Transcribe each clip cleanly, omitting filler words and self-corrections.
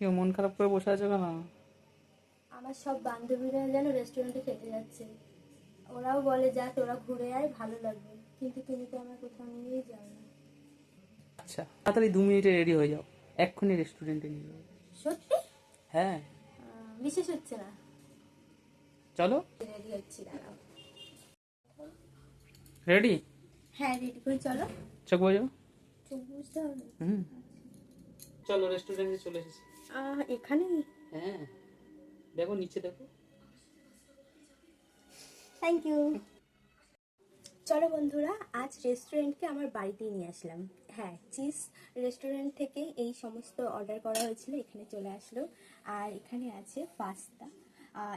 কেউ মন খারাপ করে বসে আছো কেন? আমার সব বান্ধবীরা যেন রেস্টুরেন্টে খেতে যাচ্ছে। ওরাও বলে যা তোরা ঘুরে আয়, ভালো লাগবে, কিন্তু তুমি তো আমার কোথাও নিয়েই যাও না। আচ্ছা, তাড়াতাড়ি 2 মিনিটে রেডি হয়ে যাও, এক্ষুনি রেস্টুরেন্টে নিয়ে যাবো। সত্যি? হ্যাঁ, বিশেষ হচ্ছে না। চলো। রেডি হচ্ছি, দাঁড়াও। রেডি? হ্যাঁ, রেডি করে চলো। চোখ বোঝো। চোখ বুঝতে হবে। হুম, চলো রেস্টুরেন্টে চলে এসেছি। এখানে? হ্যাঁ, দেখো নিচে দেখো। Thank you. চলো বন্ধুরা, আজ রেস্টুরেন্টকে আমার বাড়িতেই নিয়ে আসলাম। হ্যাঁ, চিজ রেস্টুরেন্ট থেকে এই সমস্ত অর্ডার করা হয়েছিল, এখানে চলে আসলো। আর এখানে আছে পাস্তা,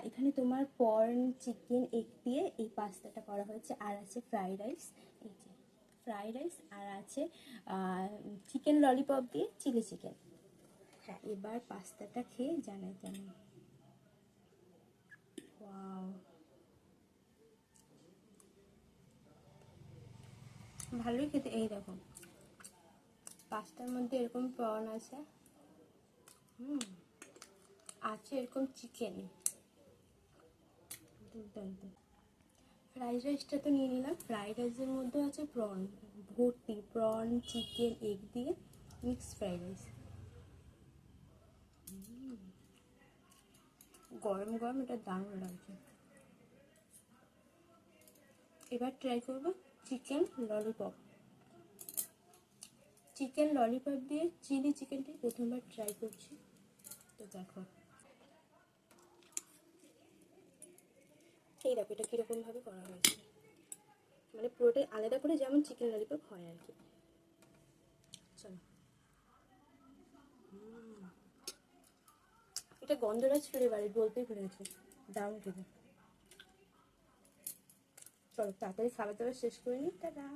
এখানে তোমার পর্ন, চিকেন, এগ দিয়ে এই পাস্তাটা করা হয়েছে। আর আছে ফ্রাইড রাইস, এই যে ফ্রাইড রাইস। আর আছে চিকেন ললিপপ দিয়ে চিলি চিকেন। হ্যাঁ, এবার পাস্তাটা খেয়ে জানাই কেমন। ওয়াও, ভালোই খেতে। এই দেখো, পাস্তার মধ্যে এরকম প্রন আছে, আছে এরকম চিকেন, দুর্দান্ত। ফ্রাইড রাইসটা তো নিয়ে নিলাম, ফ্রাইড রাইসের মধ্যে আছে প্রন, ভর্তি প্রন, চিকেন, এগ দিয়ে মিক্স ফ্রাইড রাইস। গরম গরম এটা দারুণ লাগছে। এবার ট্রাই করবো চিকেন ললিপপ। চিকেন ললিপপ দিয়ে চিলি চিকেনটাই প্রথমবার ট্রাই করছি, তো দেখো। এই দেখো, এটা কীরকমভাবে করা হয়েছে, মানে পুরোটাই আলাদা করে যেমন চিকেন ললিপপ হয় আর কি। চলো, এটা গন্ধরাজ ফ্লেভারের, বলতেই ভুলে গেছি, দারুণ খেতে। চলো তাড়াতাড়ি খাবার দাবার শেষ করে নিই, টাটা।